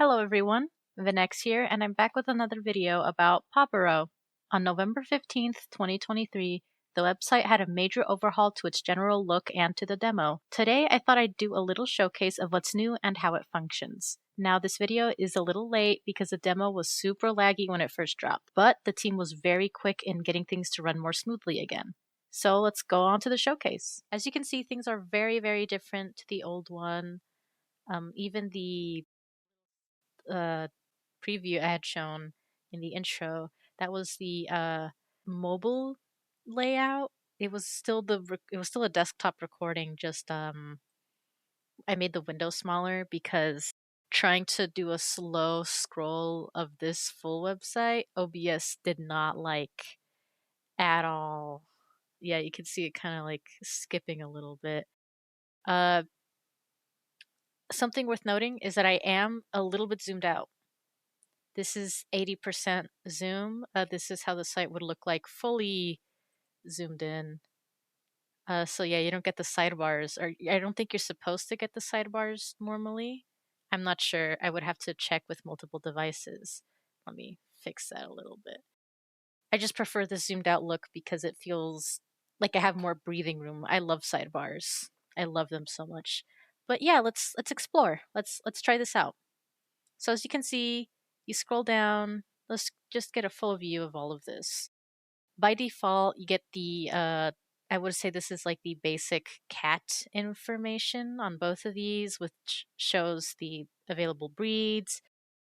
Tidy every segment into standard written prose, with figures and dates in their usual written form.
Hello everyone, Vinex here, and I'm back with another video about Paw Borough. On November 15th, 2023, the website had a major overhaul to its general look and to the demo. Today, I thought I'd do a little showcase of what's new and how it functions. Now, this video is a little late because the demo was super laggy when it first dropped, but the team was very quick in getting things to run more smoothly again. So let's go on to the showcase. As you can see, things are very different to the old one. Even the preview I had shown in the intro, that was the mobile layout. It was still a desktop recording. Just I made the window smaller because trying to do a slow scroll of this full website, OBS did not like at all. Yeah, you can see it kind of like skipping a little bit. Something worth noting is that I am a little bit zoomed out. This is 80% zoom. This is how the site would look like fully zoomed in. So yeah, you don't get the sidebars, or I don't think you're supposed to get the sidebars normally. I'm not sure. I would have to check with multiple devices. Let me fix that a little bit. I just prefer the zoomed out look because it feels like I have more breathing room. I love sidebars. I love them so much. But yeah, let's explore. Let's try this out. So as you can see, you scroll down. Let's just get a full view of all of this. By default, you get the, I would say this is like the basic cat information on both of these, which shows the available breeds,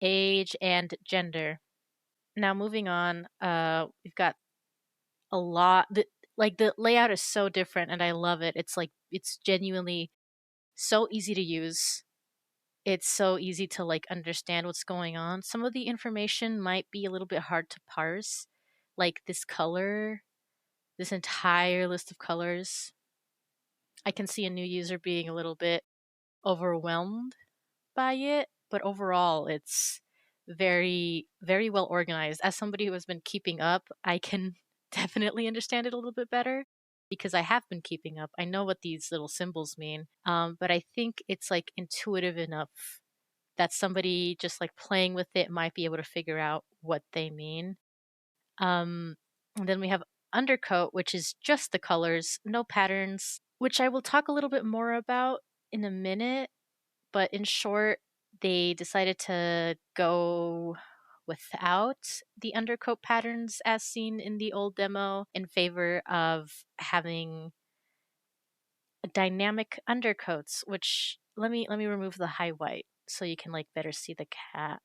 age, and gender. Now moving on, we've got a lot, like the layout is so different and I love it. It's genuinely so easy to use. It's so easy to like understand what's going on. Some of the information might be a little bit hard to parse, like this color, this entire list of colors. I can see a new user being a little bit overwhelmed by it, but overall it's very well organized. As somebody who has been keeping up, I can definitely understand it a little bit better because I have been keeping up. I know what these little symbols mean, but I think it's like intuitive enough that somebody just like playing with it might be able to figure out what they mean. And then we have undercoat, which is just the colors, no patterns, which I will talk a little bit more about in a minute. But in short, they decided to go without the undercoat patterns as seen in the old demo in favor of having dynamic undercoats, which let me remove the high white so you can like better see the cat.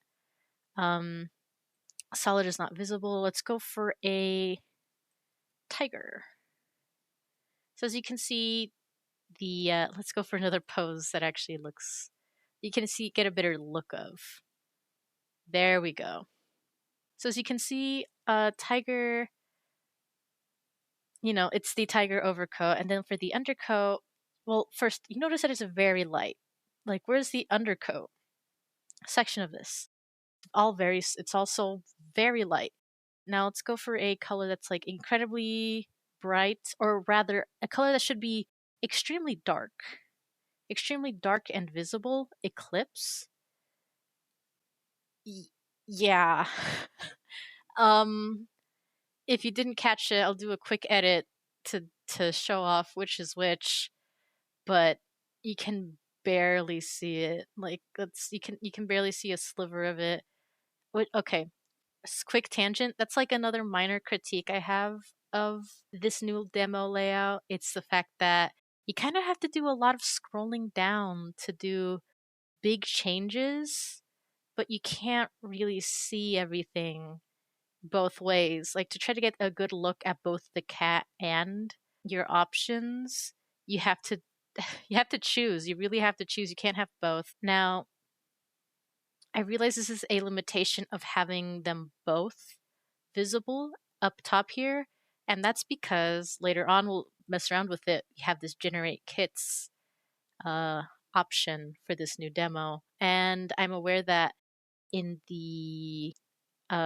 Solid is not visible. Let's go for a tiger. So as you can see, the let's go for another pose that actually looks, you can see, get a better look of. There we go. So as you can see, tiger, it's the tiger overcoat. And then for the undercoat, well, first, you notice that it's very light. Like, where's the undercoat section of this? It's also very light. Now let's go for a color that's like incredibly bright, or rather a color that should be extremely dark and visible. Eclipse. Yeah. If you didn't catch it, I'll do a quick edit to show off which is which, but you can barely see it. Like, you can barely see a sliver of it. Okay, quick tangent. That's like another minor critique I have of this new demo layout. It's the fact that you kind of have to do a lot of scrolling down to do big changes, but you can't really see everything both ways. Like, to try to get a good look at both the cat and your options, you have to you have to choose. You really have to choose. You can't have both. Now, I realize this is a limitation of having them both visible up top here, and that's because later on we'll mess around with it. You have this generate kits option for this new demo, and I'm aware that in the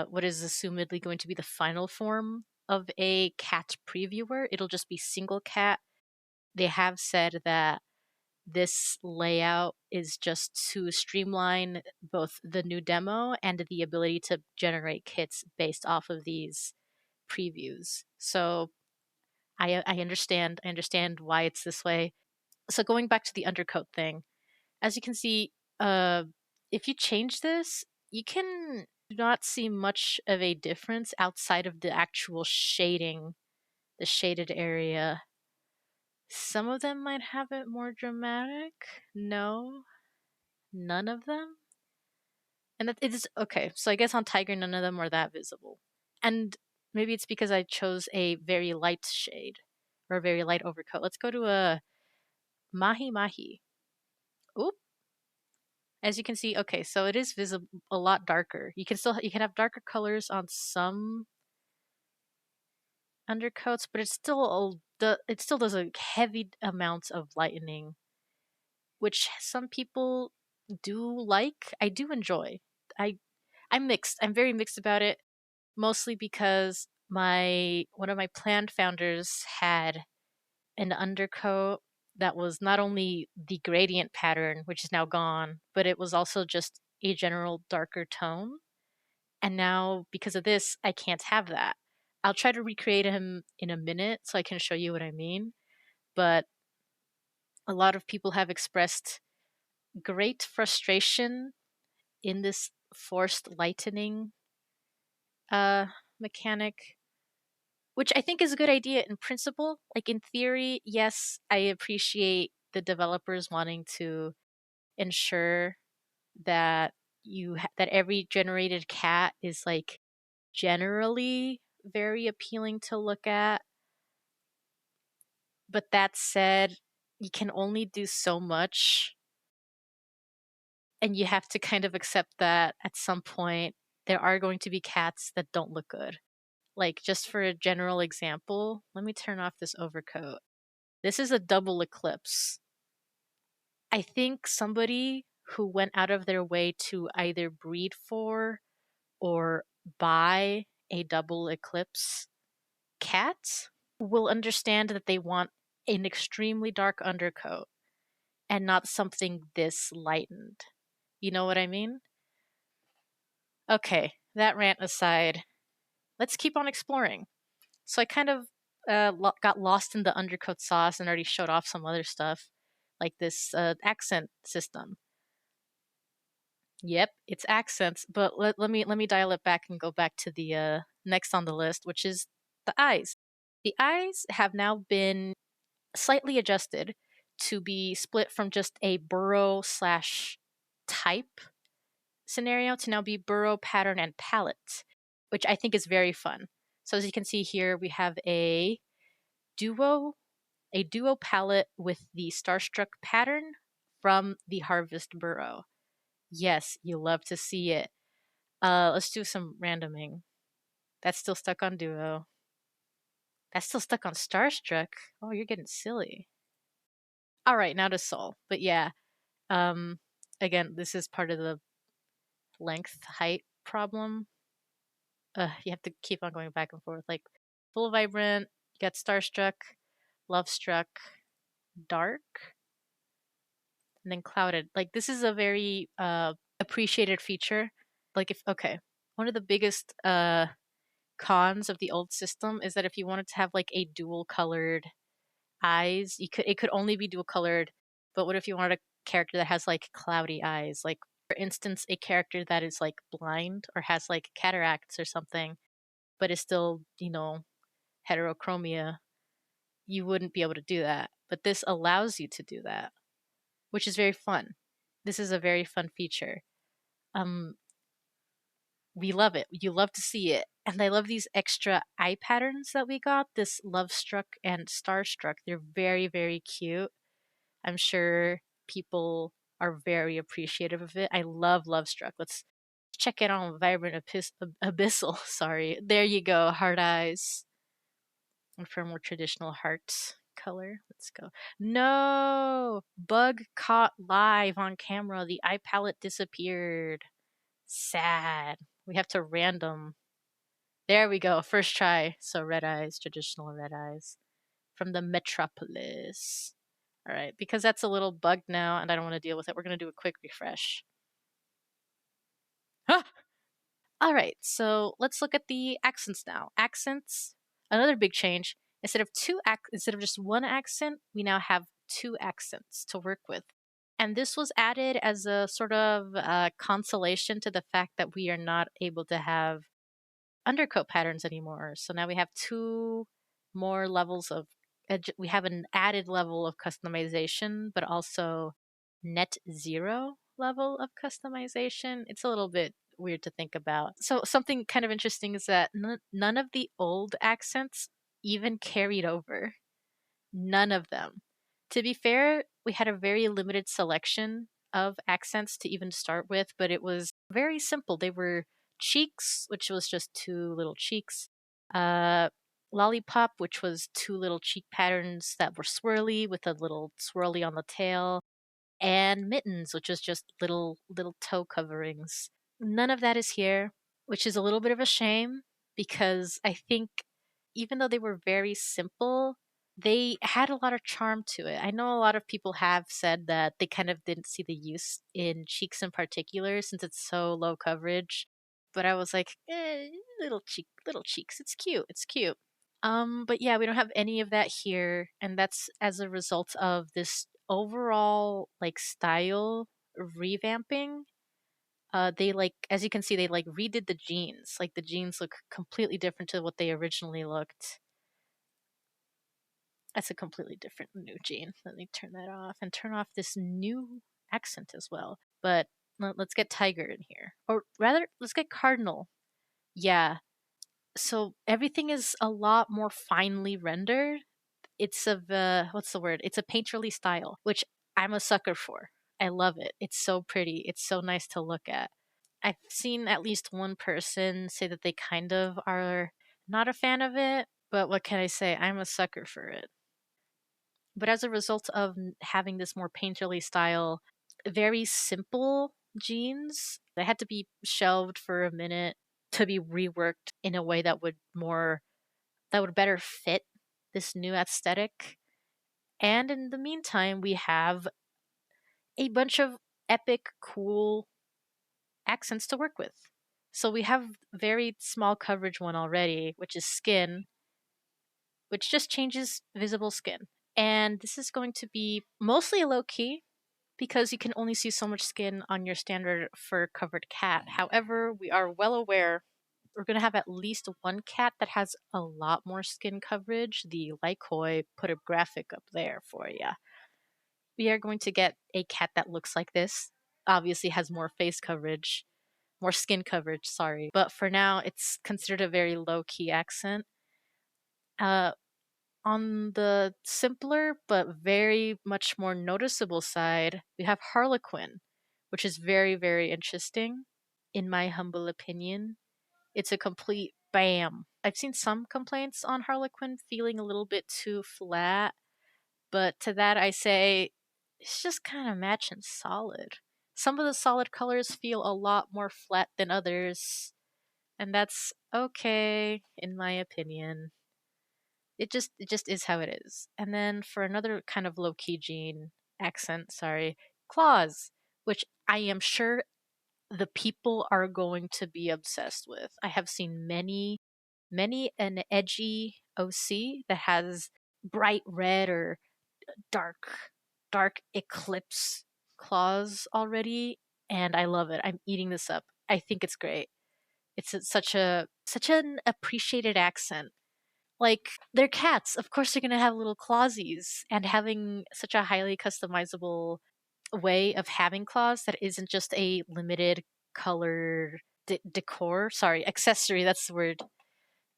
what is assumedly going to be the final form of a cat previewer, it'll just be single cat. They have said that this layout is just to streamline both the new demo and the ability to generate kits based off of these previews. So I understand. I understand why it's this way. So going back to the undercoat thing, as you can see, uh, if you change this, you can not see much of a difference outside of the actual shading, the shaded area. Some of them might have it more dramatic. No, none of them. And it is okay. So I guess on Tiger, none of them are that visible. And maybe it's because I chose a very light shade or a very light overcoat. Let's go to a Mahi Mahi. Oop. As you can see, okay, so it is visible a lot darker. You can have darker colors on some undercoats, but it still does a heavy amounts of lightening, which some people do like. I do enjoy. I I'm mixed. I'm very mixed about it, mostly because my one of my planned founders had an undercoat that was not only the gradient pattern, which is now gone, but it was also just a general darker tone. And now, because of this, I can't have that. I'll try to recreate him in a minute so I can show you what I mean. But a lot of people have expressed great frustration in this forced lightening uh, mechanic, which I think is a good idea in principle. Like in theory, yes, I appreciate the developers wanting to ensure that that every generated cat is like generally very appealing to look at. But that said, you can only do so much, and you have to kind of accept that at some point there are going to be cats that don't look good. Like, just for a general example, let me turn off this overcoat. This is a double eclipse. I think somebody who went out of their way to either breed for or buy a double eclipse cat will understand that they want an extremely dark undercoat and not something this lightened. You know what I mean? Okay, that rant aside, let's keep on exploring. So I kind of got lost in the undercoat sauce and already showed off some other stuff, like this accent system. Yep, it's accents, but let me dial it back and go back to the next on the list, which is the eyes. The eyes have now been slightly adjusted to be split from just a burrow slash type scenario to now be burrow, pattern, and palette, which I think is very fun. So as you can see here, we have duo a duo palette with the Starstruck pattern from the Harvest Burrow. Yes, you love to see it. Let's do some randoming. That's still stuck on duo. That's still stuck on Starstruck. Oh, you're getting silly. All right, now to Soul. But yeah, um, again, this is part of the length height problem. You have to keep on going back and forth. Like full vibrant, you got Starstruck, Love Struck, Dark, and then Clouded. Like this is a very appreciated feature. Like if okay, one of the biggest cons of the old system is that if you wanted to have like a dual colored eyes, it could only be dual colored. But what if you wanted a character that has like cloudy eyes? Like for instance, a character that is like blind or has like cataracts or something, but is still, heterochromia, you wouldn't be able to do that. But this allows you to do that, which is very fun. This is a very fun feature. Um, we love it. You love to see it. And I love these extra eye patterns that we got. This Love Struck and Starstruck. They're very, very cute. I'm sure people are very appreciative of it. I love Love Struck. Let's check it on Vibrant Abyssal. Sorry. There you go. Heart eyes. And for a more traditional heart color, let's go. No! Bug caught live on camera. The eye palette disappeared. Sad. We have to random. There we go. First try. So red eyes, traditional red eyes from the Metropolis. All right, because that's a little bugged now and I don't want to deal with it. We're going to do a quick refresh. Huh! All right, so let's look at the accents now. Accents, another big change. Instead of just one accent, we now have two accents to work with. And this was added as a sort of consolation to the fact that we are not able to have undercoat patterns anymore. So now we have two more levels of, we have an added level of customization, but also net zero level of customization. It's a little bit weird to think about. So something kind of interesting is that none of the old accents even carried over. None of them. To be fair, we had a very limited selection of accents to even start with, but it was very simple. They were cheeks, which was just two little cheeks, uh, lollipop, which was two little cheek patterns that were swirly with a little swirly on the tail, and mittens, which was just little toe coverings. None of that is here, which is a little bit of a shame because I think even though they were very simple, they had a lot of charm to it. I know a lot of people have said that they kind of didn't see the use in cheeks in particular since it's so low coverage. But I was like, little cheeks. It's cute. It's cute. But yeah, we don't have any of that here, and that's as a result of this overall like style revamping. They like, as you can see, they like redid the jeans. Like the jeans look completely different to what they originally looked. That's a completely different new jean. Let me turn that off and turn off this new accent as well. But let's get tiger in here, or rather, let's get cardinal. Yeah. So everything is a lot more finely rendered. It's of what's the word? It's a painterly style, which I'm a sucker for. I love it. It's so pretty. It's so nice to look at. I've seen at least one person say that they kind of are not a fan of it, but what can I say? I'm a sucker for it. But as a result of having this more painterly style, very simple jeans, they had to be shelved for a minute to be reworked in a way that would better fit this new aesthetic. And in the meantime, we have a bunch of epic, cool accents to work with. So we have very small coverage one already, which is skin, which just changes visible skin. And this is going to be mostly low key because you can only see so much skin on your standard fur covered cat. However, we are well aware we're going to have at least one cat that has a lot more skin coverage. The Lycoi put a graphic up there for you. We are going to get a cat that looks like this. Obviously has more face coverage, more skin coverage, sorry. But for now, it's considered a very low key accent. Uh, on the simpler but very much more noticeable side, we have Harlequin, which is very, very interesting, in my humble opinion. It's a complete bam. I've seen some complaints on Harlequin feeling a little bit too flat, but to that I say it's just kind of matching solid. Some of the solid colors feel a lot more flat than others, and that's okay in my opinion. It just is how it is. And then for another kind of low key gene accent, sorry, claws, which I am sure the people are going to be obsessed with. I have seen many an edgy OC that has bright red or dark eclipse claws already, and I love it. I'm eating this up. I think it's great. Such an appreciated accent. Like, they're cats. Of course they're going to have little clawsies, and having such a highly customizable way of having claws that isn't just a limited color decor, sorry, accessory, that's the word.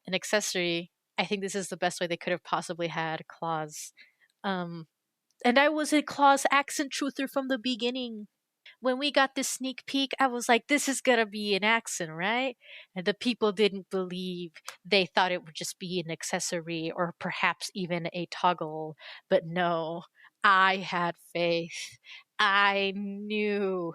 An accessory. I think this is the best way they could have possibly had claws. Um and I was a claws accent truther from the beginning. When we got this sneak peek, I was like, this is gonna be an accent, right? And the people didn't believe. They thought it would just be an accessory or perhaps even a toggle. But no, I had faith. I knew.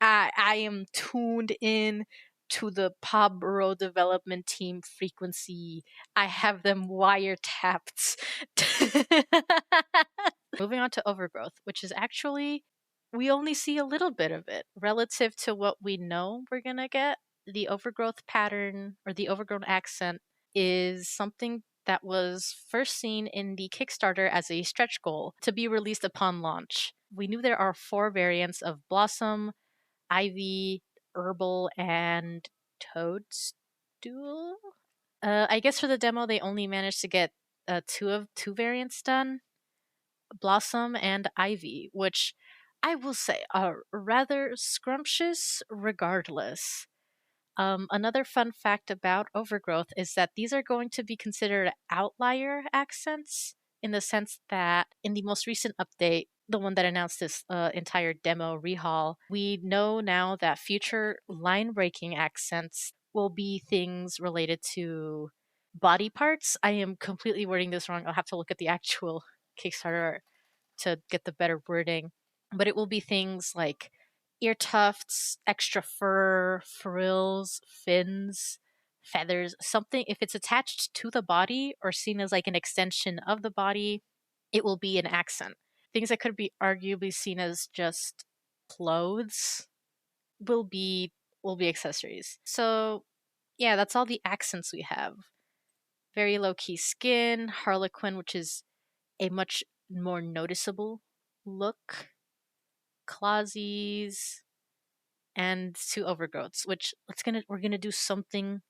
I am tuned in to the Paw Borough development team frequency. I have them wiretapped. Moving on to overgrowth, which is actually, we only see a little bit of it relative to what we know we're going to get. The overgrowth pattern or the overgrown accent is something that was first seen in the Kickstarter as a stretch goal to be released upon launch. We knew there are 4 variants of Blossom, Ivy, Herbal, and Toadstool. I guess for the demo, they only managed to get two variants done, Blossom and Ivy, which I will say are rather scrumptious regardless. Another fun fact about overgrowth is that these are going to be considered outlier accents in the sense that in the most recent update, the one that announced this entire demo rehaul, we know now that future line breaking accents will be things related to body parts. I am completely wording this wrong. I'll have to look at the actual Kickstarter to get the better wording. But it will be things like ear tufts, extra fur, frills, fins, feathers, something. If it's attached to the body or seen as like an extension of the body, it will be an accent. Things that could be arguably seen as just clothes will be accessories. So yeah, that's all the accents we have. Very low key skin, Harlequin, which is a much more noticeable look, clawsies, and 2 overgrowths, which we're gonna do something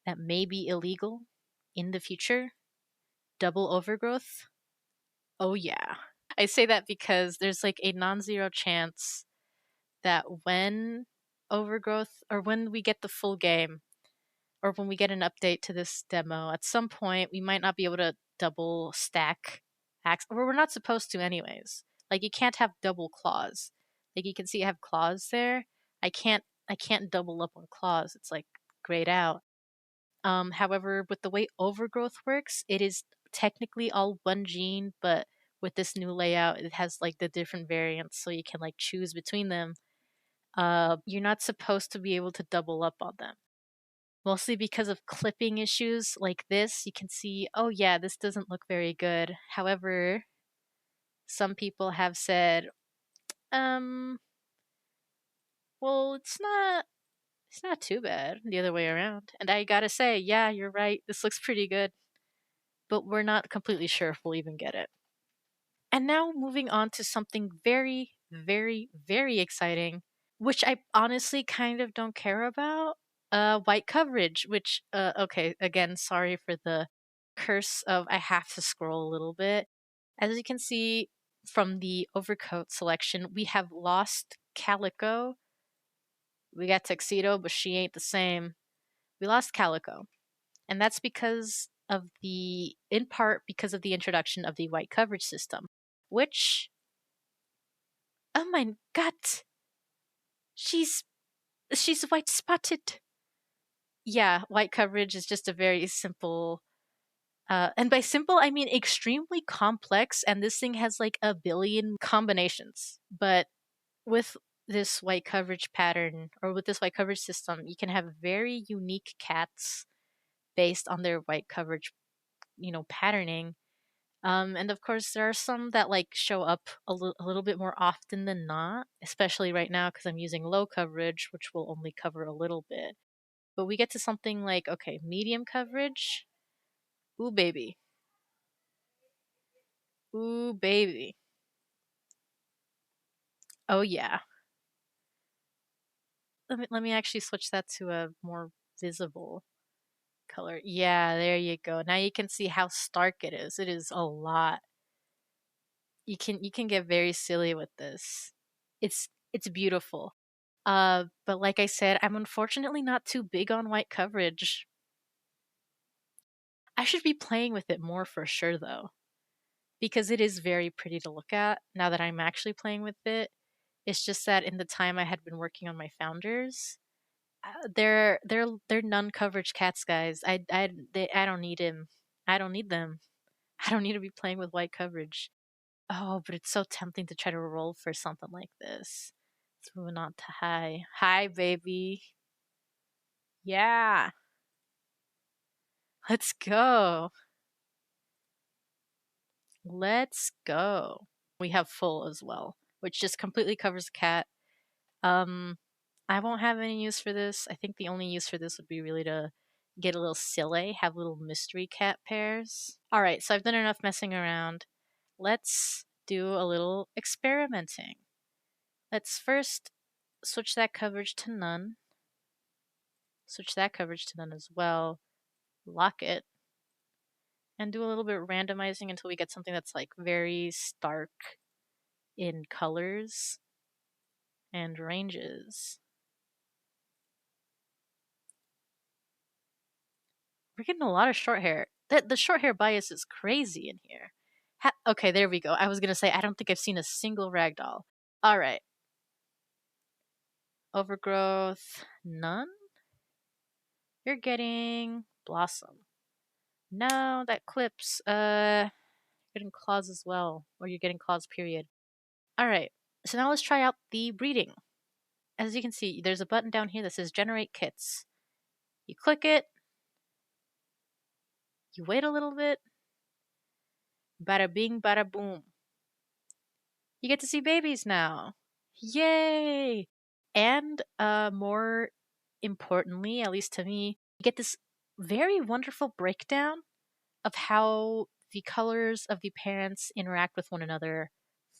that may be illegal in the future. Double overgrowth. Oh yeah. I say that because there's like a non-zero chance that when overgrowth or when we get the full game or when we get an update to this demo, at some point we might not be able to double stack axe, or we're not supposed to anyways. Like you can't have double claws. Like you can see I have claws there. I can't double up on claws. It's like grayed out. However, with the way overgrowth works, it is technically all one gene, but with this new layout, it has like the different variants, so you can like choose between them. You're not supposed to be able to double up on them. Mostly because of clipping issues like this, you can see, oh yeah, this doesn't look very good. However, some people have said, um, well, it's not too bad the other way around. And I gotta say, yeah, you're right. This looks pretty good. But we're not completely sure if we'll even get it. And now moving on to something very, very, very exciting, which I honestly kind of don't care about. White coverage, which, okay, again, sorry for the curse of I have to scroll a little bit. As you can see from the overcoat selection, we have lost Calico. We got Tuxedo, but she ain't the same. We lost Calico. And that's in part because of the introduction of the white coverage system, which, oh my god, she's white spotted. Yeah, white coverage is just a very simple, and by simple I mean extremely complex, and this thing has like a billion combinations. But with this white coverage pattern or with this white coverage system, you can have very unique cats based on their white coverage, patterning. And of course, there are some that like show up a little bit more often than not, especially right now because I'm using low coverage, which will only cover a little bit. But we get to something like, okay, medium coverage. Ooh, baby. Ooh, baby. Oh, yeah. Let me actually switch that to a more visible color. Yeah, there you go. Now you can see how stark it is. It is a lot. You can get very silly with this. It's beautiful. But like I said, I'm unfortunately not too big on white coverage. I should be playing with it more for sure though, because it is very pretty to look at now that I'm actually playing with it. It's just that in the time I had been working on my founders, they're non coverage cats, guys. I don't need him. I don't need them. I don't need to be playing with white coverage. Oh, but it's so tempting to try to roll for something like this. Let's move on to high. Hi, baby. Yeah. Let's go. Let's go. We have full as well, which just completely covers the cat. Um, I won't have any use for this. I think the only use for this would be really to get a little silly, have little mystery cat pairs. All right, so I've done enough messing around. Let's do a little experimenting. Let's first switch that coverage to none. Switch that coverage to none as well. Lock it. And do a little bit of randomizing until we get something that's like very stark in colors and ranges. We're getting a lot of short hair. The short hair bias is crazy in here. Okay, there we go. I was gonna say I don't think I've seen a single ragdoll. All right. Overgrowth, none. You're getting blossom. No, that clips. Getting claws as well, or you're getting claws. Period. All right. So now let's try out the breeding. As you can see, there's a button down here that says Generate Kits. You click it. You wait a little bit. Bada bing, bada boom. You get to see babies now. Yay! And more importantly, at least to me, you get this very wonderful breakdown of how the colors of the parents interact with one another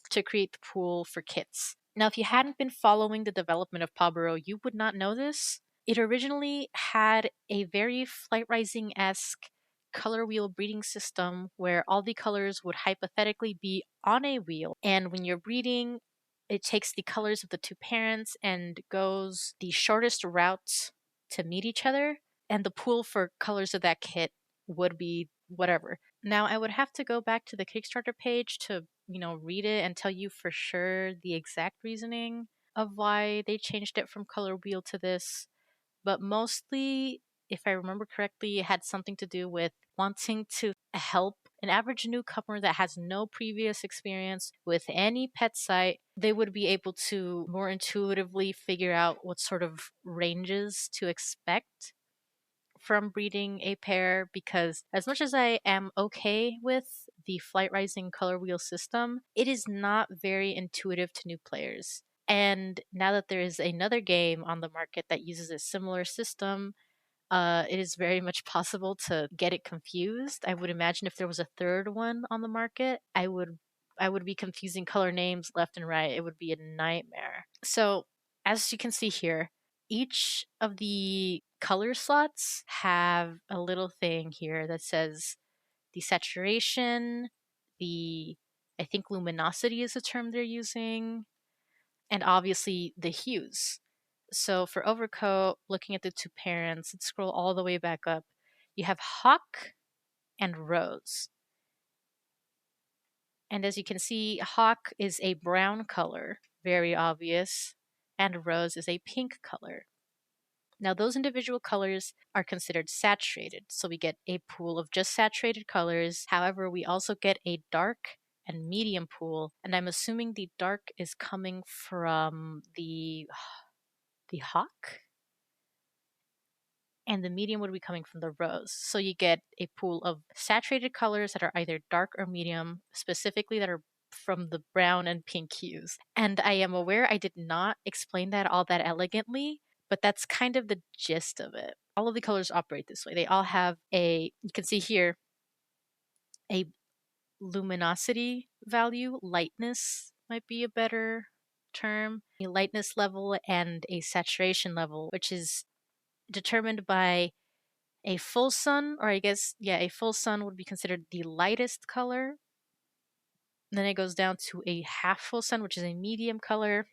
to create the pool for kits. Now, if you hadn't been following the development of Paw Borough, you would not know this. It originally had a very Flight Rising-esque color wheel breeding system where all the colors would hypothetically be on a wheel. And when you're breeding, it takes the colors of the two parents and goes the shortest route to meet each other. And the pool for colors of that kit would be whatever. Now, I would have to go back to the Kickstarter page to, read it and tell you for sure the exact reasoning of why they changed it from color wheel to this. But mostly, if I remember correctly, it had something to do with wanting to help an average newcomer that has no previous experience with any pet site. They would be able to more intuitively figure out what sort of ranges to expect from breeding a pair, because as much as I am okay with the Flight Rising color wheel system, it is not very intuitive to new players. And now that there is another game on the market that uses a similar system, it is very much possible to get it confused. I would imagine if there was a third one on the market, I would be confusing color names left and right. It would be a nightmare. So, as you can see here, each of the color slots have a little thing here that says the saturation, the I think luminosity is the term they're using, and obviously the hues. So for overcoat, looking at the two parents, let's scroll all the way back up. You have hawk and rose. And as you can see, hawk is a brown color, very obvious, and rose is a pink color. Now, those individual colors are considered saturated, so we get a pool of just saturated colors. However, we also get a dark and medium pool, and I'm assuming the dark is coming from the hawk, and the medium would be coming from the rose. So you get a pool of saturated colors that are either dark or medium, specifically that are from the brown and pink hues. And I am aware I did not explain that all that elegantly, but that's kind of the gist of it. All of the colors operate this way. They all have you can see here, a luminosity value. Lightness might be a better term. A lightness level and a saturation level, which is determined by a full sun, or I guess, yeah, a full sun would be considered the lightest color. Then it goes down to a half full sun, which is a medium color,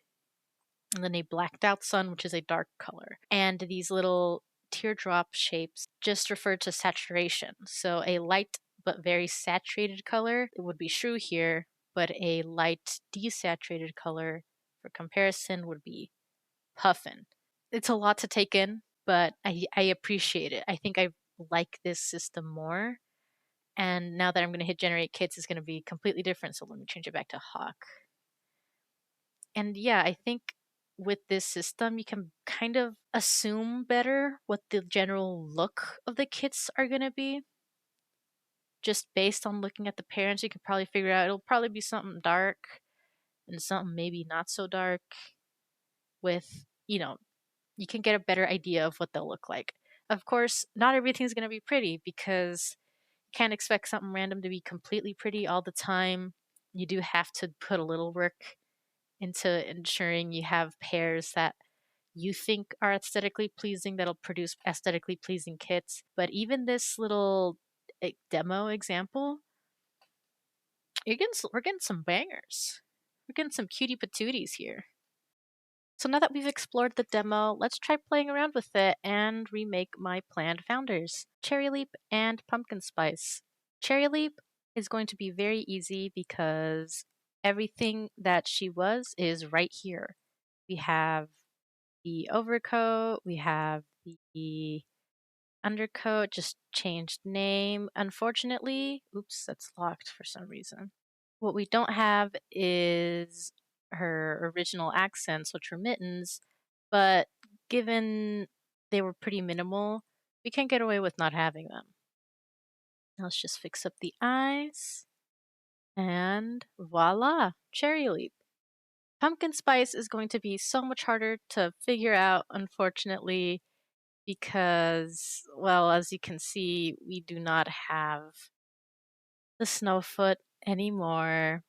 and then a blacked out sun, which is a dark color. And these little teardrop shapes just refer to saturation. So a light but very saturated color would be shrew here, but a light desaturated color for comparison would be puffin. It's a lot to take in, but I appreciate it. I think I like this system more. And now that I'm going to hit generate kits, it's going to be completely different. So let me change it back to hawk. And yeah, I think with this system, you can kind of assume better what the general look of the kits are going to be. just based on looking at the parents, you can probably figure out it'll probably be something dark and something maybe not so dark with, you can get a better idea of what they'll look like. Of course, not everything's going to be pretty because you can't expect something random to be completely pretty all the time. You do have to put a little work into ensuring you have pairs that you think are aesthetically pleasing that'll produce aesthetically pleasing kits. But even this little demo example, we're getting some bangers. We're getting some cutie patooties here. So now that we've explored the demo, let's try playing around with it and remake my planned founders, Cherry Leap and Pumpkin Spice. Cherry Leap is going to be very easy because everything that she was is right here. We have the overcoat, we have the undercoat, just changed name. Unfortunately, oops, that's locked for some reason. What we don't have is her original accents, which were mittens, but given they were pretty minimal, we can get away with not having them. Now let's just fix up the eyes, and voila, Cherry Leap. Pumpkin Spice is going to be so much harder to figure out, unfortunately, because, well, as you can see, we do not have the Snowfoot anymore.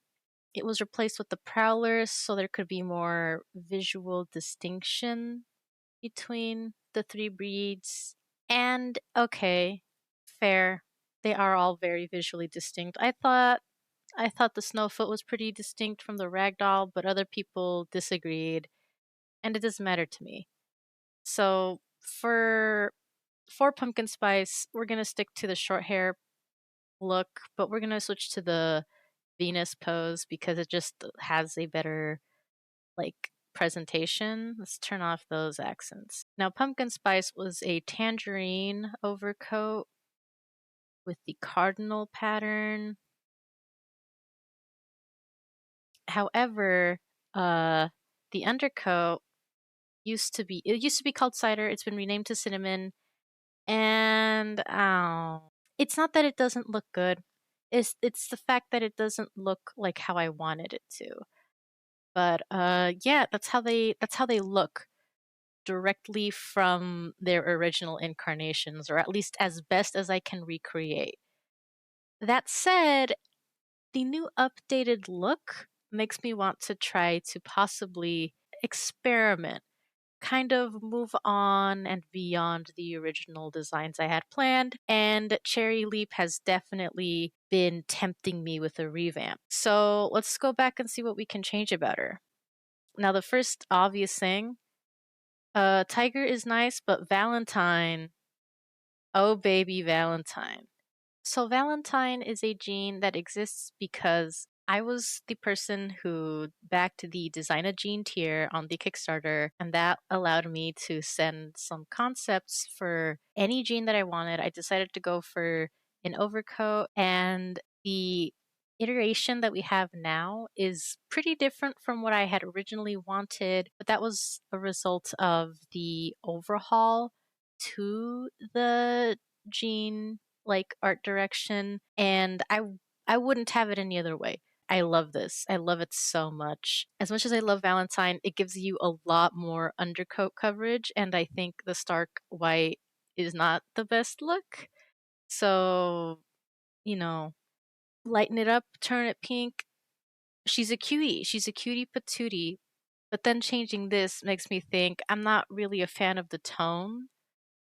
It was replaced with the Prowlers, so there could be more visual distinction between the three breeds. And okay, fair. They are all very visually distinct. I thought the Snowfoot was pretty distinct from the Ragdoll, but other people disagreed, and it doesn't matter to me. So for Pumpkin Spice, we're gonna stick to the short hair look, but we're gonna switch to the Venus pose because it just has a better like presentation. Let's turn off those accents. Now, Pumpkin Spice was a tangerine overcoat with the cardinal pattern. However, the undercoat used to be called cider. It's been renamed to cinnamon, and it's not that it doesn't look good. It's the fact that it doesn't look like how I wanted it to. But yeah, that's how they look directly from their original incarnations, or at least as best as I can recreate. That said, the new updated look makes me want to try to possibly experiment, kind of move on and beyond the original designs I had planned, and Cherry Leap has definitely been tempting me with a revamp. So let's go back and see what we can change about her. Now, the first obvious thing, Tiger is nice, but Valentine, oh baby Valentine. So, Valentine is a gene that exists because I was the person who backed the Design a Gene tier on the Kickstarter, and that allowed me to send some concepts for any gene that I wanted. I decided to go for an overcoat, and the iteration that we have now is pretty different from what I had originally wanted, but that was a result of the overhaul to the gene like art direction, and I wouldn't have it any other way. I love this. I love it so much. As much as I love Valentine, it gives you a lot more undercoat coverage, and I think the stark white is not the best look. So, you know, lighten it up, turn it pink. She's a cutie. She's a cutie patootie. But then changing this makes me think I'm not really a fan of the tone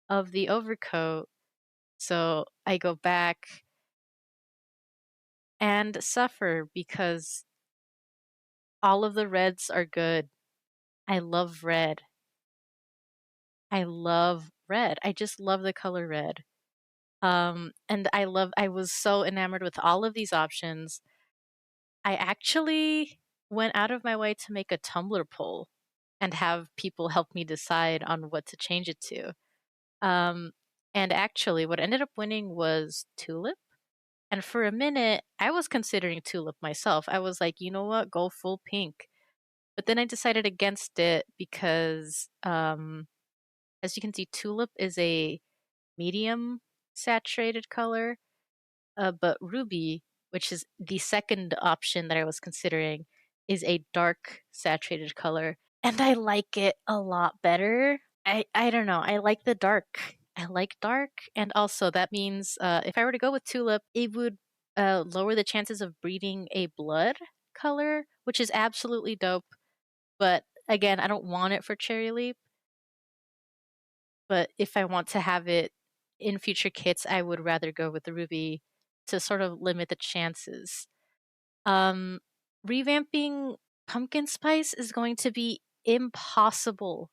of the overcoat. So I go back and suffer because all of the reds are good. I love red. I love red. I just love the color red. And I was so enamored with all of these options. I actually went out of my way to make a Tumblr poll and have people help me decide on what to change it to. Um, and actually, what ended up winning was Tulip. And for a minute, I was considering Tulip myself. I was like, you know what, go full pink. But then I decided against it because, as you can see, Tulip is a medium saturated color. But ruby, which is the second option that I was considering, is a dark saturated color, and I like it a lot better. I don't know. I like the dark. I like dark, and also that means if I were to go with tulip, it would lower the chances of breeding a blood color, which is absolutely dope. But again, I don't want it for cherry leaf. But if I want to have it in future kits, I would rather go with the ruby to sort of limit the chances. Um, Revamping pumpkin spice is going to be impossible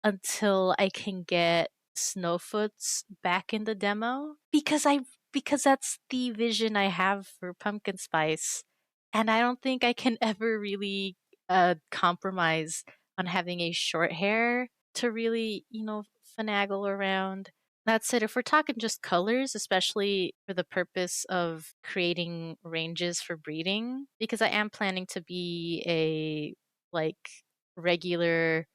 until I can get Snowfoot's back in the demo because that's the vision I have for pumpkin spice, and I don't think I can ever really compromise on having a short hair to really, finagle around. That said, if we're talking just colors, especially for the purpose of creating ranges for breeding, because I am planning to be a like regular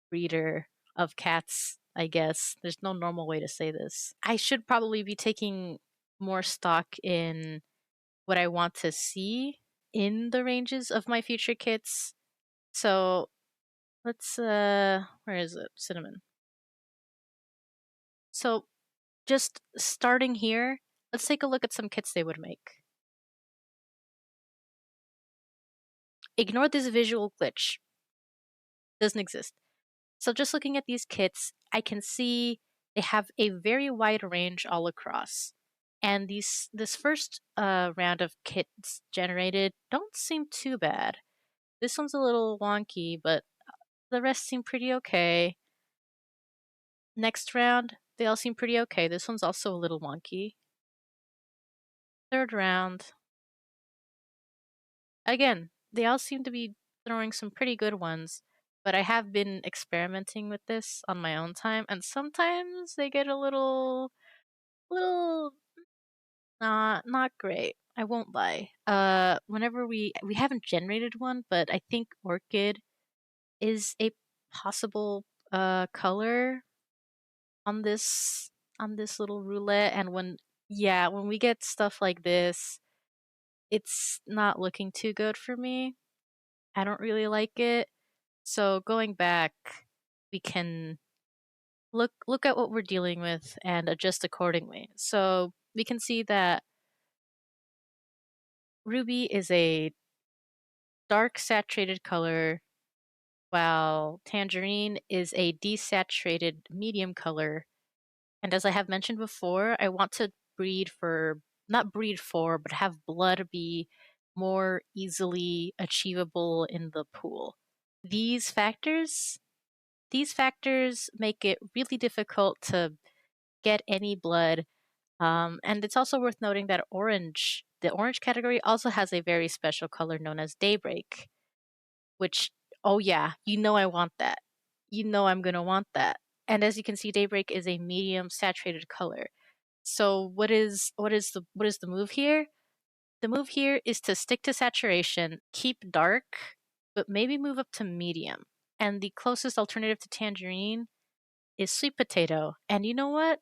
breeder of cats, I guess. There's no normal way to say this. I should probably be taking more stock in what I want to see in the ranges of my future kits. So let's where is it? Cinnamon. So just starting here, let's take a look at some kits they would make. Ignore this visual glitch. Doesn't exist. So just looking at these kits, I can see they have a very wide range all across. And this first round of kits generated don't seem too bad. This one's a little wonky, but the rest seem pretty okay. Next round, they all seem pretty okay. This one's also a little wonky. Third round, again, they all seem to be throwing some pretty good ones, but I have been experimenting with this on my own time, and sometimes they get a little not great. I won't lie. Whenever we haven't generated one, but I think orchid is a possible color on this little roulette, and when we get stuff like this, it's not looking too good for me. I don't really like it. So going back, we can look at what we're dealing with and adjust accordingly. So we can see that ruby is a dark saturated color, while tangerine is a desaturated medium color. And as I have mentioned before, I want to breed for not breed for, but have blood be more easily achievable in the pool. These factors these factors make it really difficult to get any blood. And it's also worth noting that the orange category also has a very special color known as daybreak, which, oh yeah, I want that. I'm going to want that. And as you can see, daybreak is a medium saturated color. So what is the move here? The move here is to stick to saturation, keep dark, but maybe move up to medium. And the closest alternative to tangerine is sweet potato. And you know what?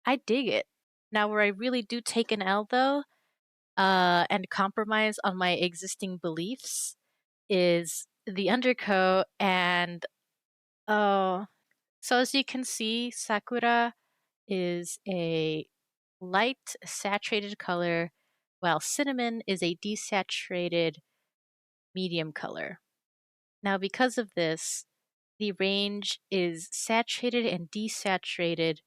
I dig it. Now, where I really do take an L though, and compromise on my existing beliefs is the undercoat. And oh, so as you can see, Sakura is a light saturated color, while cinnamon is a desaturated medium color. Now, because of this, the range is saturated and desaturated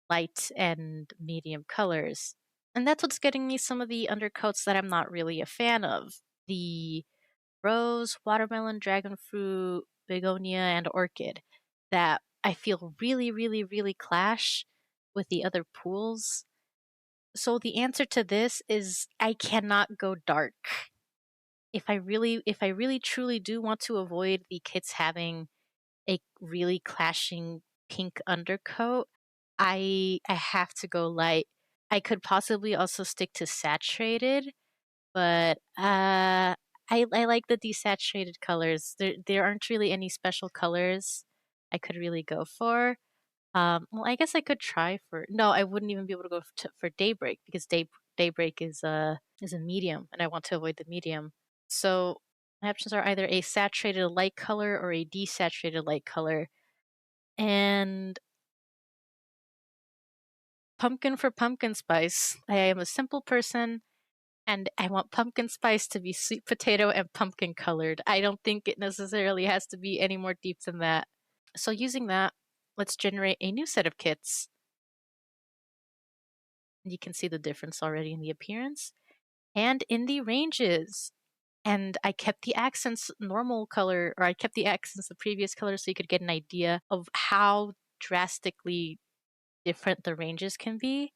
light and medium colors. And that's what's getting me some of the undercoats that I'm not really a fan of. The rose, watermelon, dragon fruit, begonia, and orchid that I feel really, really, really clash with the other pools. So the answer to this is I cannot go dark. If I really truly do want to avoid the kits having a really clashing pink undercoat, I have to go light. I could possibly also stick to saturated, but I like the desaturated colors. There aren't really any special colors I could really go for. Well, I guess I could try for. No, I wouldn't even be able to go for daybreak because Daybreak is a medium, and I want to avoid the medium. So my options are either a saturated light color or a desaturated light color. And pumpkin for pumpkin spice. I am a simple person and I want pumpkin spice to be sweet potato and pumpkin colored. I don't think it necessarily has to be any more deep than that. So using that, let's generate a new set of kits. You can see the difference already in the appearance and in the ranges. And I kept the accents normal color, or I kept the accents the previous color so you could get an idea of how drastically different the ranges can be.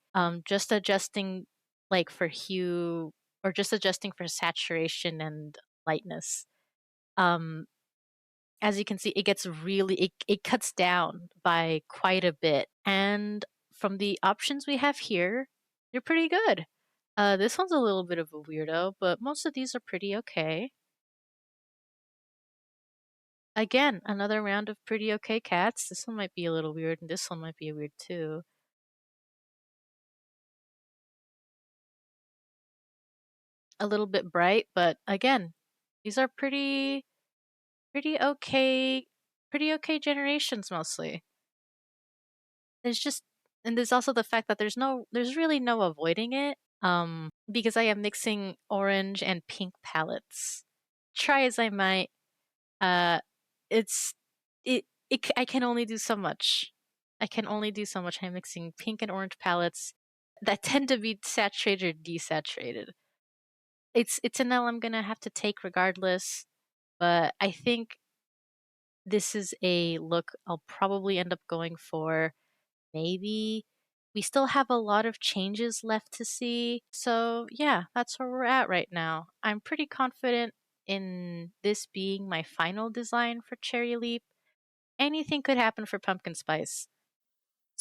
Just adjusting like for hue or just adjusting for saturation and lightness. Um, as you can see, it gets it cuts down by quite a bit. And from the options we have here, they're pretty good. This one's a little bit of a weirdo, but most of these are pretty okay. Again, another round of pretty okay cats. This one might be a little weird, and this one might be weird too. A little bit bright, but again, these are pretty okay pretty okay generations mostly. There's just and there's also the fact that there's really no avoiding it. Because I am mixing orange and pink palettes. Try as I might, uh it's I can only do so much. I can only do so much. I'm mixing pink and orange palettes that tend to be saturated or desaturated. It's an L I'm gonna have to take regardless, but I think this is a look I'll probably end up going for. Maybe we still have a lot of changes left to see. So, yeah, that's where we're at right now. I'm pretty confident in this being my final design for Cherry Leap. Anything could happen for Pumpkin Spice.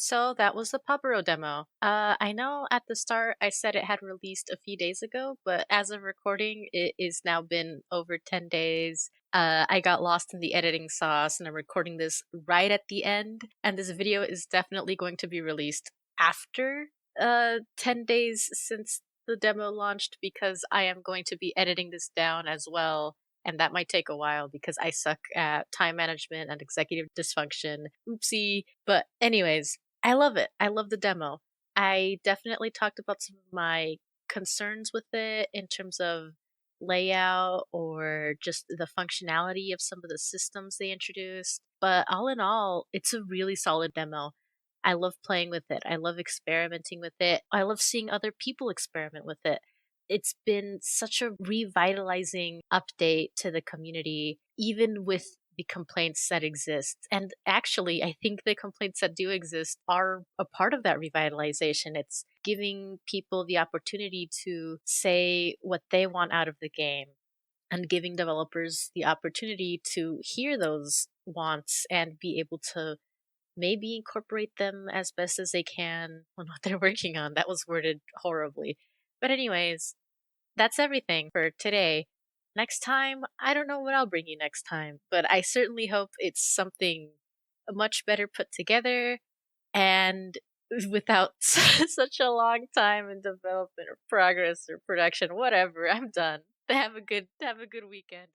So that was the Paw Borough demo. I know at the start I said it had released a few days ago, but as of recording, it is now been over 10 days. I got lost in the editing sauce and I'm recording this right at the end, and this video is definitely going to be released after 10 days since the demo launched because I am going to be editing this down as well. And that might take a while because I suck at time management and executive dysfunction. Oopsie. But, anyways, I love it. I love the demo. I definitely talked about some of my concerns with it in terms of layout or just the functionality of some of the systems they introduced. But all in all, it's a really solid demo. I love playing with it. I love experimenting with it. I love seeing other people experiment with it. It's been such a revitalizing update to the community, even with the complaints that exist. And actually, I think the complaints that do exist are a part of that revitalization. It's giving people the opportunity to say what they want out of the game and giving developers the opportunity to hear those wants and be able to maybe incorporate them as best as they can on what they're working on. That was worded horribly. But, anyways, that's everything for today. Next time, I don't know what I'll bring you next time, but I certainly hope it's something much better put together and without such a long time in development or progress or production, whatever. I'm done. Have a good weekend.